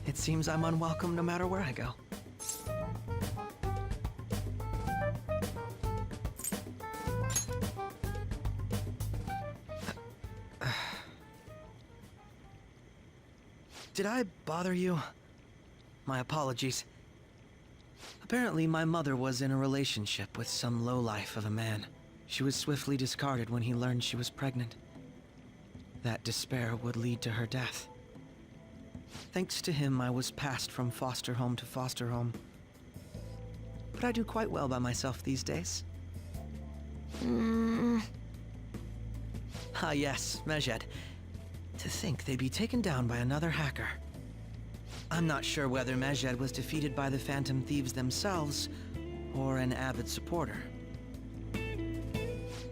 It seems I'm unwelcome no matter where I go. Did I bother you? My apologies. Apparently, my mother was in a relationship with some lowlife of a man. She was swiftly discarded when he learned she was pregnant. That despair would lead to her death. Thanks to him, I was passed from foster home to foster home. But I do quite well by myself these days. Ah yes, Mejed. To think they'd be taken down by another hacker. I'm not sure whether Mejed was defeated by the Phantom Thieves themselves, or an avid supporter.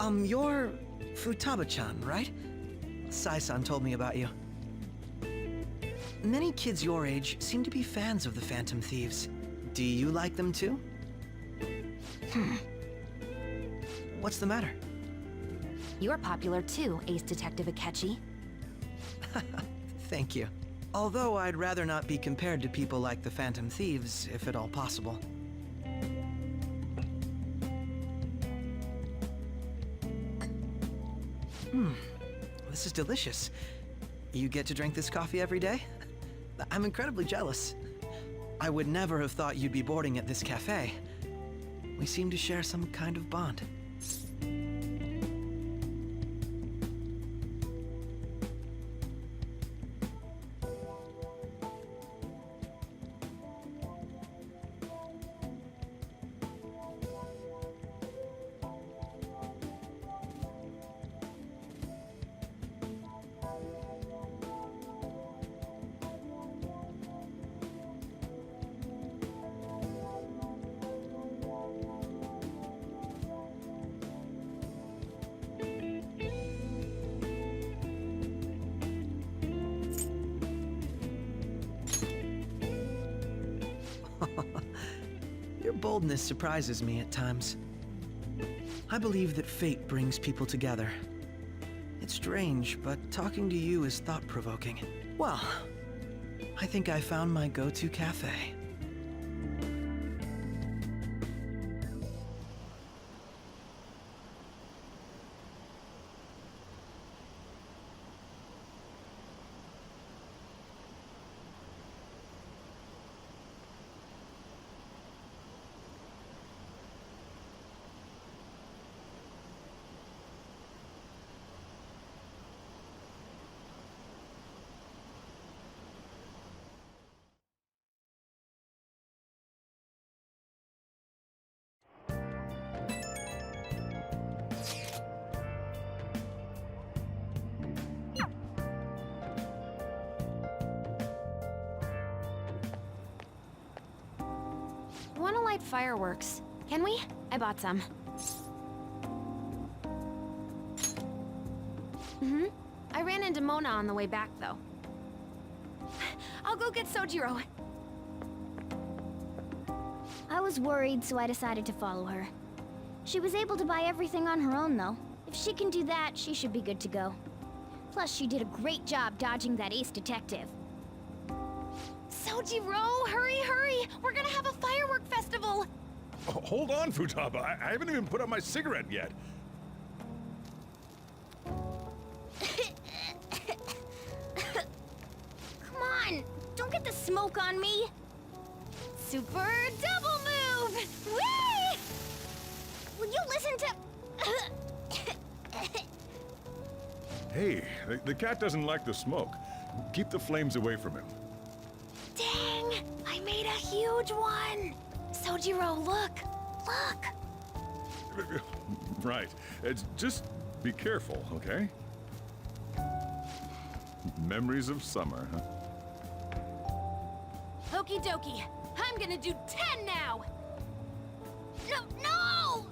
You're Futaba-chan, right? Sai-san told me about you. Many kids your age seem to be fans of the Phantom Thieves. Do you like them too? What's the matter? You're popular too, Ace Detective Akechi. Thank you. Although I'd rather not be compared to people like the Phantom Thieves, if at all possible. This is delicious. You get to drink this coffee every day? I'm incredibly jealous. I would never have thought you'd be boarding at this cafe. We seem to share some kind of bond. Your boldness surprises me at times. I believe that fate brings people together. It's strange, but talking to you is thought-provoking. Well, I think I found my go-to cafe. Wanna light fireworks? Can we? I bought some. I ran into Mona on the way back, though. I'll go get Sojiro. I was worried, so I decided to follow her. She was able to buy everything on her own, though. If she can do that, she should be good to go. Plus, she did a great job dodging that Ace Detective. Sojiro, hurry, hurry! We're gonna have a firework festival! Oh, hold on, Futaba. I haven't even put out my cigarette yet. Come on! Don't get the smoke on me! Super double move! Whee! Will you listen to... Hey, the cat doesn't like the smoke. Keep the flames away from him. Dang! I made a huge one! Sojiro, look! Look! Right. Just be careful, okay? Memories of summer, huh? Okie dokie. I'm gonna do 10 now! No!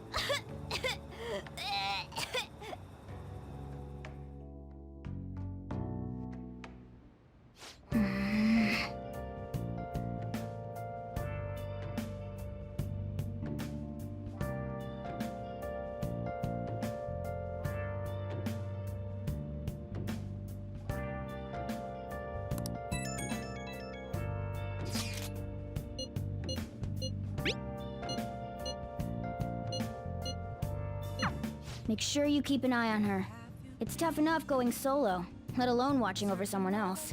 Make sure you keep an eye on her. It's tough enough going solo, let alone watching over someone else.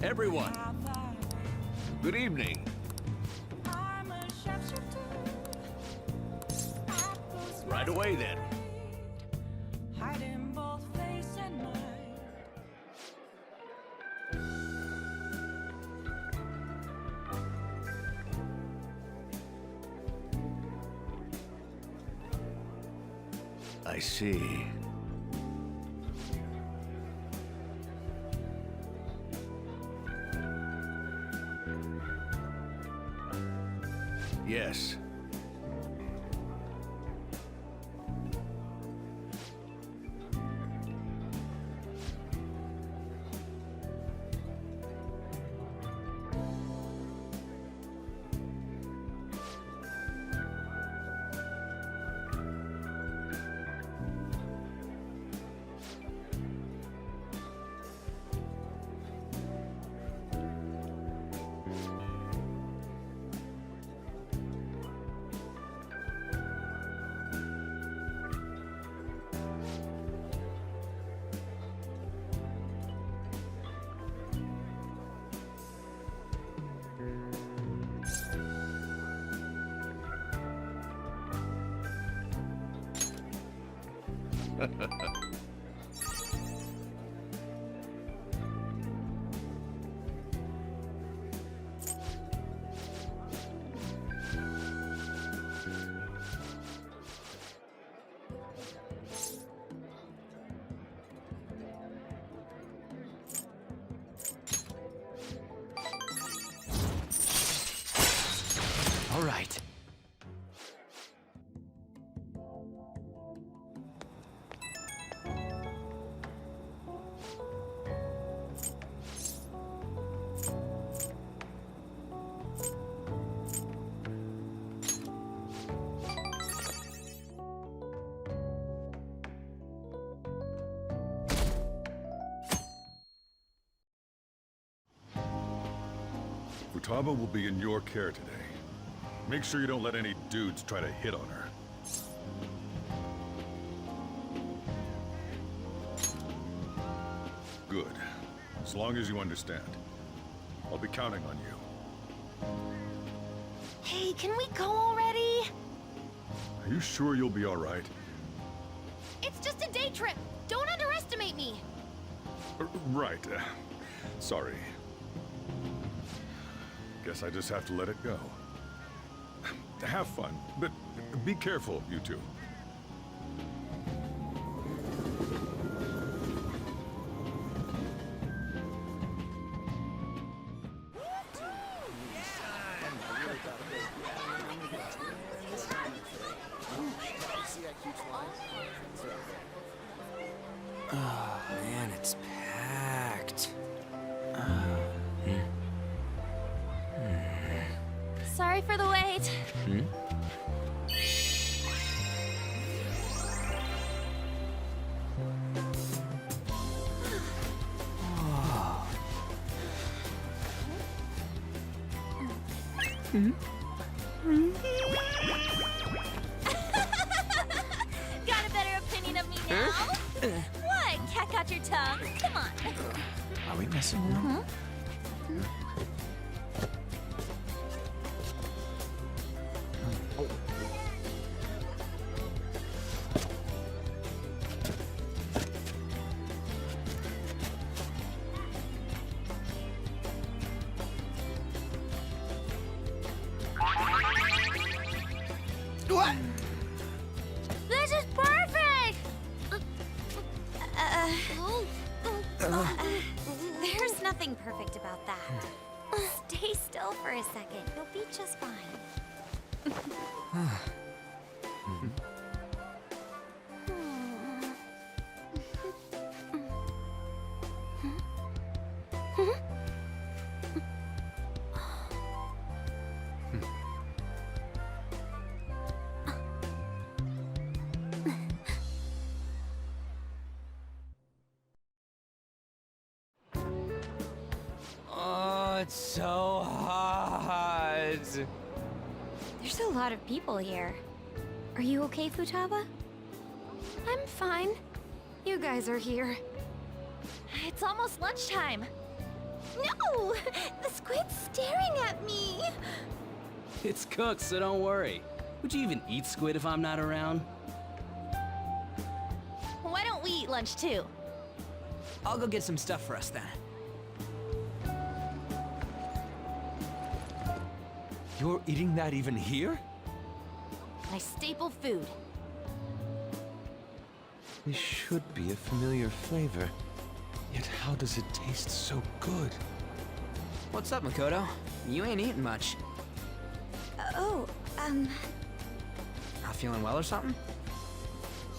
Everyone, good evening. Right away then. I see. Yes. All right. Futaba will be in your care today. Make sure you don't let any dudes try to hit on her. Good. As long as you understand. I'll be counting on you. Hey, can we go already? Are you sure you'll be all right? It's just a day trip. Don't underestimate me. Right. Sorry. Guess I just have to let it go. Have fun, but be careful, you two. Oh man, it's packed. Sorry for the wait. Got a better opinion of me now? What? Cat got your tongue? Come on. Are we messing around? What? This is perfect! There's nothing perfect about that. Stay still for a second. You'll be just fine. it's so hot. There's a lot of people here. Are you okay, Futaba? I'm fine. You guys are here. It's almost lunchtime. No! The squid's staring at me! It's cooked, so don't worry. Would you even eat squid if I'm not around? Why don't we eat lunch too? I'll go get some stuff for us then. You're eating that even here? My staple food. This should be a familiar flavor. Yet how does it taste so good? What's up, Makoto? You ain't eating much. Not feeling well or something?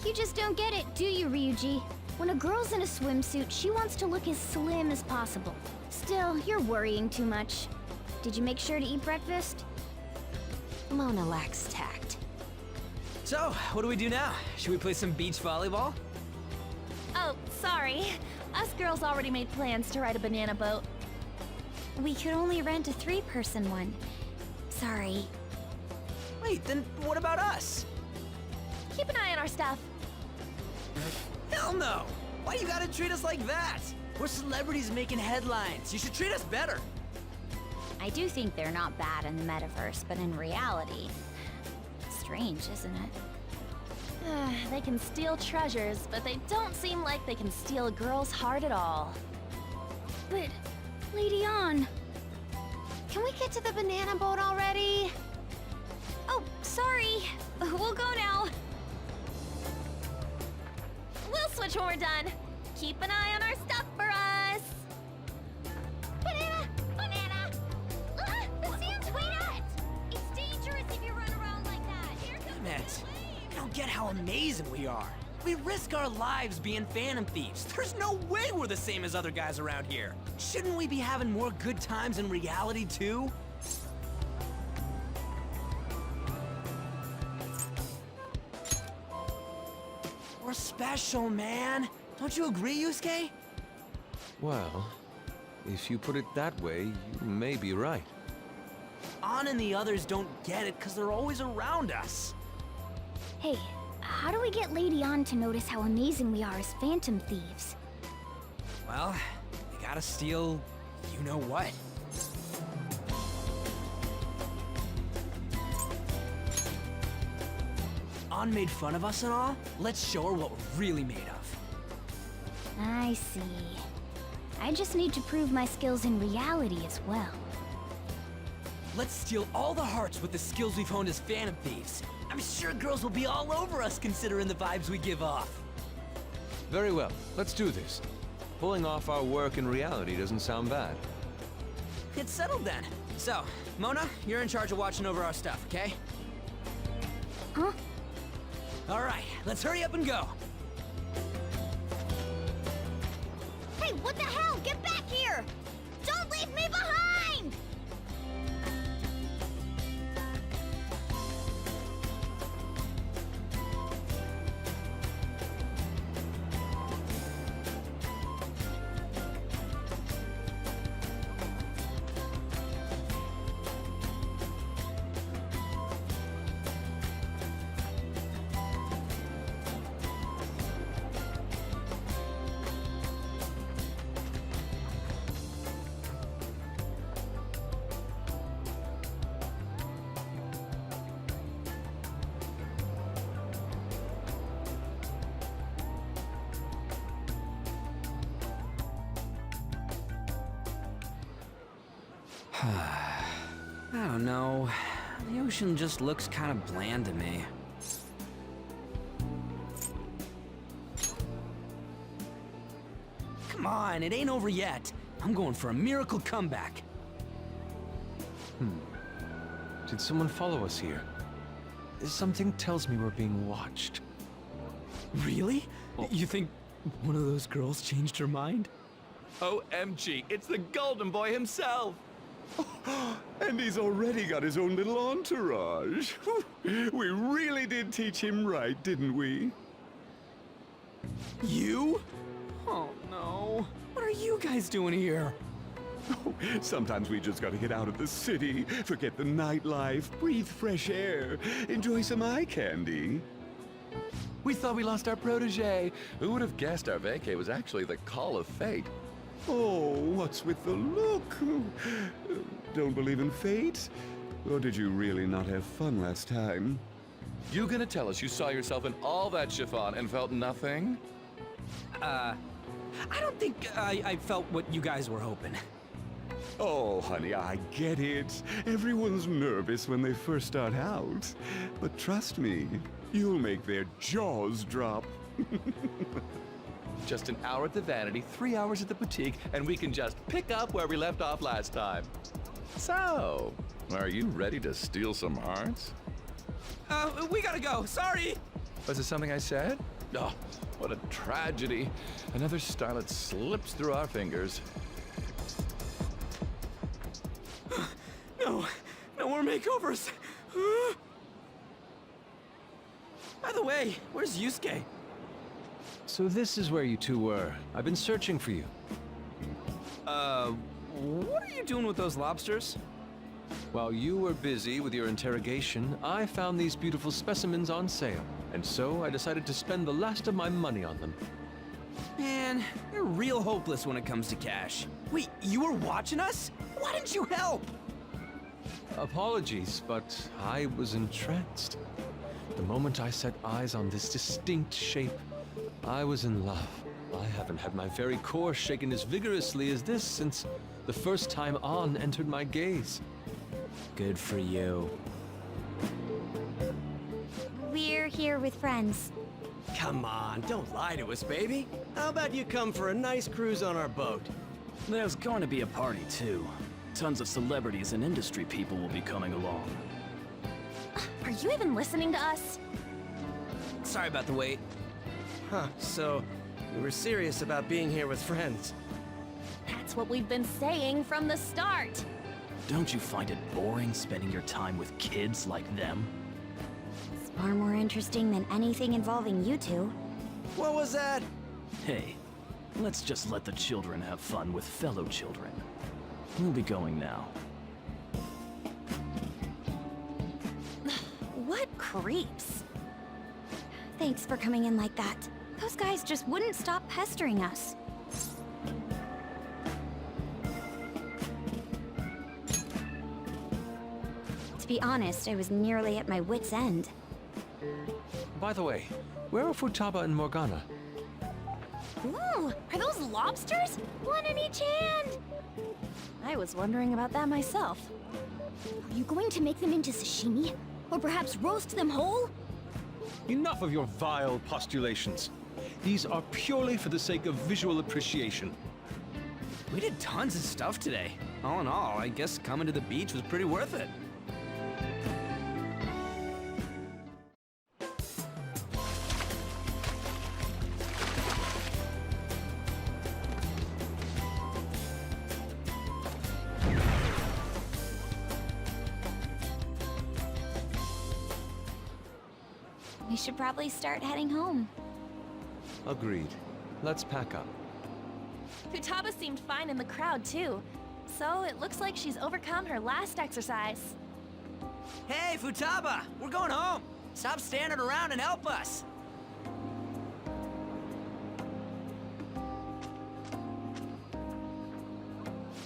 You just don't get it, do you, Ryuji? When a girl's in a swimsuit, she wants to look as slim as possible. Still, you're worrying too much. Did you make sure to eat breakfast? Mona lacks tact. So, what do we do now? Should we play some beach volleyball? Oh, sorry. Us girls already made plans to ride a banana boat. We could only rent a 3-person one. Sorry. Wait, then what about us? Keep an eye on our stuff. Hell no! Why you gotta treat us like that? We're celebrities making headlines. You should treat us better. I do think they're not bad in the metaverse, but in reality... Strange, isn't it? They can steal treasures, but they don't seem like they can steal a girl's heart at all. But, Lady Ann... Can we get to the banana boat already? Oh, sorry. We'll go now. We'll switch when we're done. Keep an eye on our stuff for us. Banana! Banana! Ah, the sand's way out! It's dangerous if you run around like that. Here comes Damn it. the wave. You don't get how amazing we are. We risk our lives being Phantom Thieves. There's no way we're the same as other guys around here. Shouldn't we be having more good times in reality, too? We're special, man. Don't you agree, Yusuke? Well, if you put it that way, you may be right. An and the others don't get it because they're always around us. Hey, how do we get Lady Ann to notice how amazing we are as Phantom Thieves? Well, you gotta steal you know what. An made fun of us and all. Let's show her what we're really made of. I see. I just need to prove my skills in reality as well. Let's steal all the hearts with the skills we've honed as Phantom Thieves. I'm sure girls will be all over us considering the vibes we give off. Very well, let's do this. Pulling off our work in reality doesn't sound bad. It's settled then. So, Mona, you're in charge of watching over our stuff, okay? Huh? All right, let's hurry up and go. Hey, what the hell? Get back here! Don't leave me behind! I don't know. The ocean just looks kind of bland to me. Come on, it ain't over yet. I'm going for a miracle comeback. Did someone follow us here? Something tells me we're being watched. Really? You think one of those girls changed her mind? OMG, it's the Golden Boy himself! And he's already got his own little entourage. We really did teach him right, didn't we? You? Oh no. What are you guys doing here? Oh, sometimes we just gotta get out of the city, forget the nightlife, breathe fresh air, enjoy some eye candy. We thought we lost our protege. Who would have guessed our vacay was actually the call of fate? Oh, what's with the look? Don't believe in fate? Or did you really not have fun last time? You gonna tell us you saw yourself in all that chiffon and felt nothing? I don't think I felt what you guys were hoping. Oh, honey, I get it. Everyone's nervous when they first start out. But trust me, you'll make their jaws drop. Just an hour at the Vanity, 3 hours at the boutique, and we can just pick up where we left off last time. So, are you ready to steal some hearts? We gotta go. Sorry. Was it something I said? Oh, what a tragedy. Another starlet slips through our fingers. No more makeovers. By the way, where's Yusuke? So this is where you two were. I've been searching for you. What are you doing with those lobsters? While you were busy with your interrogation, I found these beautiful specimens on sale. And so I decided to spend the last of my money on them. Man, you're real hopeless when it comes to cash. Wait, you were watching us? Why didn't you help? Apologies, but I was entranced. The moment I set eyes on this distinct shape, I was in love. I haven't had my very core shaken as vigorously as this since the first time On entered my gaze. Good for you. We're here with friends. Come on, don't lie to us, baby. How about you come for a nice cruise on our boat? There's going to be a party, too. Tons of celebrities and industry people will be coming along. Are you even listening to us? Sorry about the wait. Huh, so you were serious about being here with friends. That's what we've been saying from the start. Don't you find it boring spending your time with kids like them? It's far more interesting than anything involving you two. What was that? Hey, let's just let the children have fun with fellow children. We'll be going now. What creeps. Thanks for coming in like that. Those guys just wouldn't stop pestering us. To be honest, I was nearly at my wit's end. By the way, where are Futaba and Morgana? Ooh, are those lobsters? One in each hand. I was wondering about that myself. Are you going to make them into sashimi? Or perhaps roast them whole? Enough of your vile postulations. These are purely for the sake of visual appreciation. We did tons of stuff today. All in all, I guess coming to the beach was pretty worth it. We should probably start heading home. Agreed. Let's pack up. Futaba seemed fine in the crowd, too. So it looks like she's overcome her last exercise. Hey, Futaba! We're going home! Stop standing around and help us!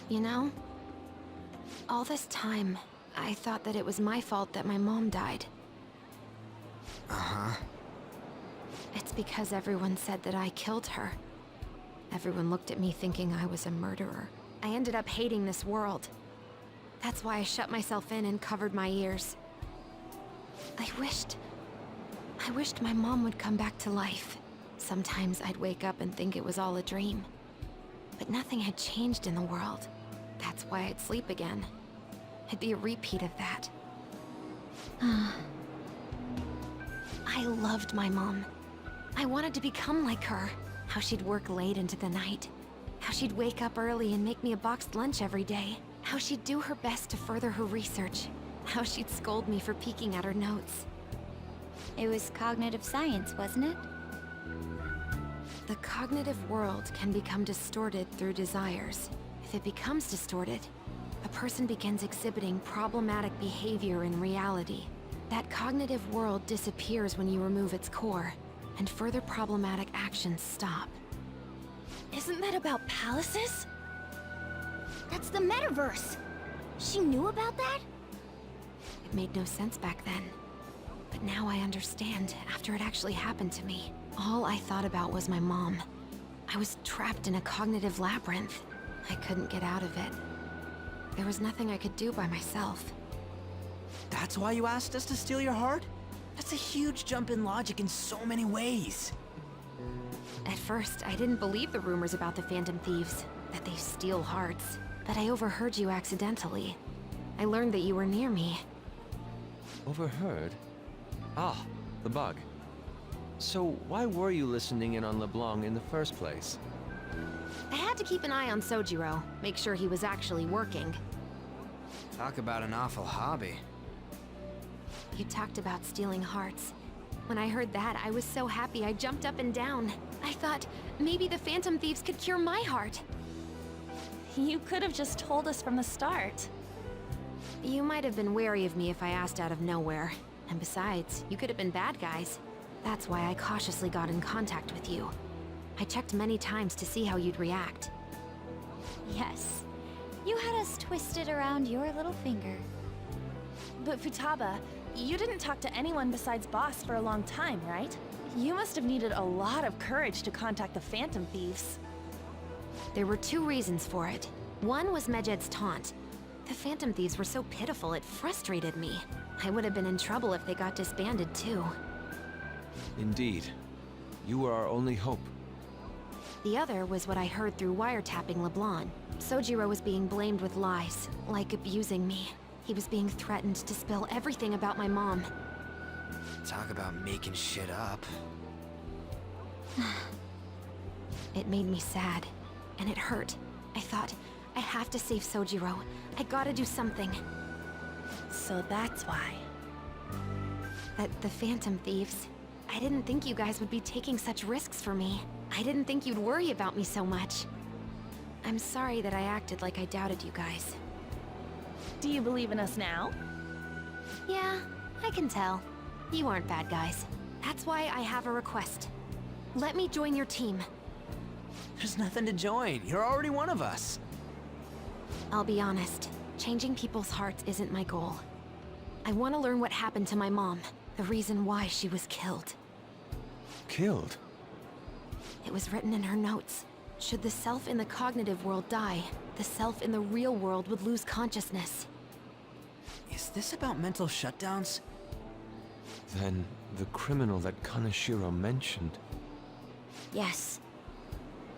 You know, all this time, I thought that it was my fault that my mom died. Uh-huh. It's because everyone said that I killed her. Everyone looked at me thinking I was a murderer. I ended up hating this world. That's why I shut myself in and covered my ears. I wished my mom would come back to life. Sometimes I'd wake up and think it was all a dream. But nothing had changed in the world. That's why I'd sleep again. It'd be a repeat of that. I loved my mom. I wanted to become like her. How she'd work late into the night. How she'd wake up early and make me a boxed lunch every day. How she'd do her best to further her research. How she'd scold me for peeking at her notes. It was cognitive science, wasn't it? The cognitive world can become distorted through desires. If it becomes distorted, a person begins exhibiting problematic behavior in reality. That cognitive world disappears when you remove its core, and further problematic actions stop. Isn't that about palaces? That's the metaverse. She knew about that? It made no sense back then. But now I understand, after it actually happened to me. All I thought about was my mom. I was trapped in a cognitive labyrinth. I couldn't get out of it. There was nothing I could do by myself. That's why you asked us to steal your heart? That's a huge jump in logic in so many ways. At first, I didn't believe the rumors about the Phantom Thieves, that they steal hearts. But I overheard you accidentally. I learned that you were near me. Overheard? Ah, the bug. So why were you listening in on LeBlanc in the first place? I had to keep an eye on Sojiro, make sure he was actually working. Talk about an awful hobby. You talked about stealing hearts. When I heard that, I was so happy I jumped up and down. I thought, maybe the Phantom Thieves could cure my heart. You could have just told us from the start. You might have been wary of me if I asked out of nowhere. And besides, you could have been bad guys. That's why I cautiously got in contact with you. I checked many times to see how you'd react. Yes. You had us twisted around your little finger. But Futaba, you didn't talk to anyone besides Boss for a long time, right? You must have needed a lot of courage to contact the Phantom Thieves. There were two reasons for it. One was Medjed's taunt. The Phantom Thieves were so pitiful it frustrated me. I would have been in trouble if they got disbanded too. Indeed. You were our only hope. The other was what I heard through wiretapping LeBlanc. Sojiro was being blamed with lies, like abusing me. He was being threatened to spill everything about my mom. Talk about making shit up. It made me sad, and it hurt. I thought, I have to save Sojiro. I gotta do something. So that's why. That the Phantom Thieves. I didn't think you guys would be taking such risks for me. I didn't think you'd worry about me so much. I'm sorry that I acted like I doubted you guys. Do you believe in us now? Yeah, I can tell. You aren't bad guys. That's why I have a request. Let me join your team. There's nothing to join. You're already one of us. I'll be honest. Changing people's hearts isn't my goal. I want to learn what happened to my mom. The reason why she was killed. Killed? It was written in her notes. Should the self in the cognitive world die, the self in the real world would lose consciousness. Is this about mental shutdowns? Then the criminal that Kaneshiro mentioned. Yes.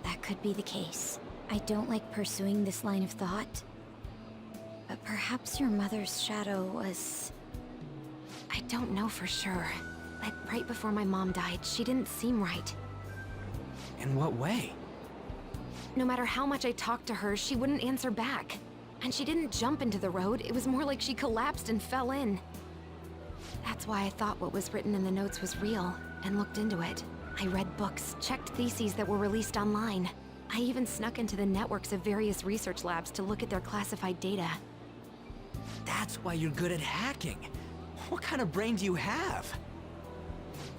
That could be the case. I don't like pursuing this line of thought. But perhaps your mother's shadow was... I don't know for sure. But right before my mom died, she didn't seem right. In what way? No matter how much I talked to her, she wouldn't answer back. And she didn't jump into the road, it was more like she collapsed and fell in. That's why I thought what was written in the notes was real, and looked into it. I read books, checked theses that were released online. I even snuck into the networks of various research labs to look at their classified data. That's why you're good at hacking. What kind of brain do you have?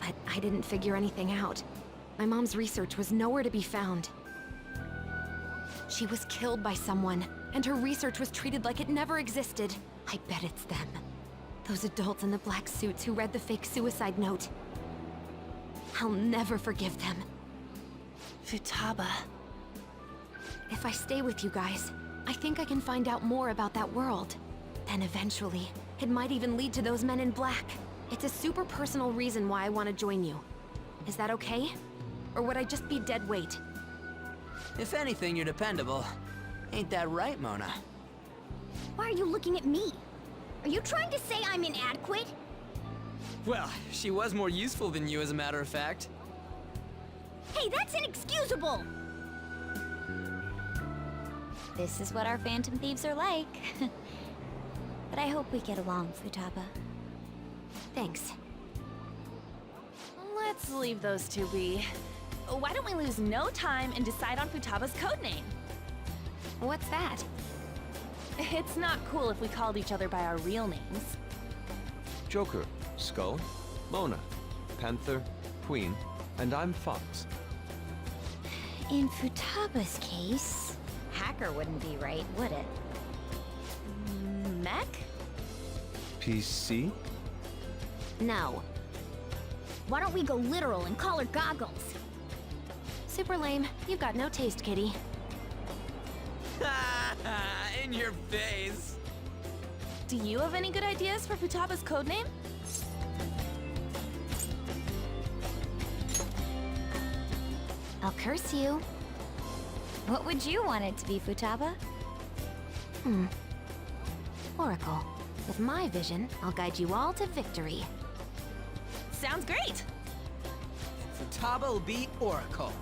But I didn't figure anything out. My mom's research was nowhere to be found. She was killed by someone, and her research was treated like it never existed. I bet it's them. Those adults in the black suits who read the fake suicide note. I'll never forgive them. Futaba. If I stay with you guys, I think I can find out more about that world. Then eventually, it might even lead to those men in black. It's a super personal reason why I want to join you. Is that okay? Or would I just be dead weight? If anything, you're dependable. Ain't that right, Mona? Why are you looking at me? Are you trying to say I'm inadequate? Well, she was more useful than you, as a matter of fact. Hey, that's inexcusable! This is what our Phantom Thieves are like. But I hope we get along, Futaba. Thanks. Let's leave those two be. Why don't we lose no time and decide on Futaba's codename? What's that? It's not cool if we called each other by our real names. Joker, Skull, Mona, Panther, Queen, and I'm Fox. In Futaba's case, hacker wouldn't be right, would it? Mech? PC? No. Why don't we go literal and call her Goggles? Super lame. You've got no taste, kitty. In your face. Do you have any good ideas for Futaba's codename? I'll curse you. What would you want it to be, Futaba? Oracle. With my vision, I'll guide you all to victory. Sounds great! Futaba will be Oracle.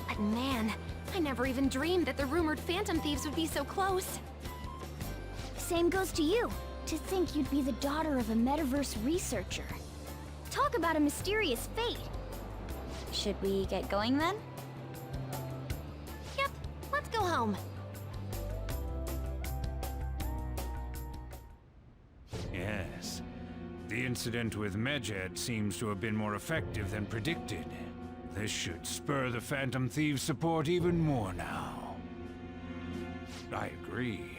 But man, I never even dreamed that the rumored Phantom Thieves would be so close. Same goes to you. To think you'd be the daughter of a metaverse researcher. Talk about a mysterious fate. Should we get going then? Yep, let's go home. Yes. The incident with Medjed seems to have been more effective than predicted. This should spur the Phantom Thieves' support even more now. I agree.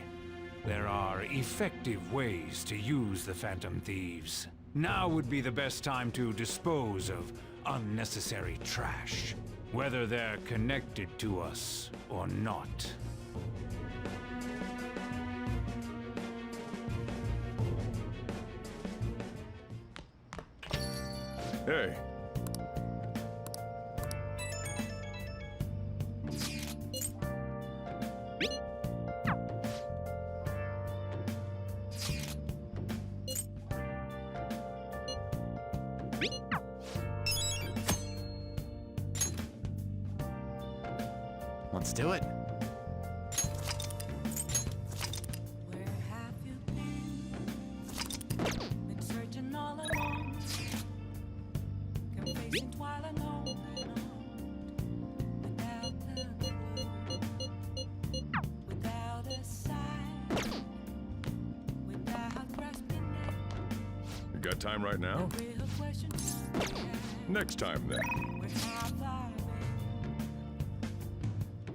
There are effective ways to use the Phantom Thieves. Now would be the best time to dispose of unnecessary trash, whether they're connected to us or not. Hey. Let's do it. You got time right now? Next time, then.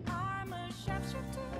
I'm a sharpshooter.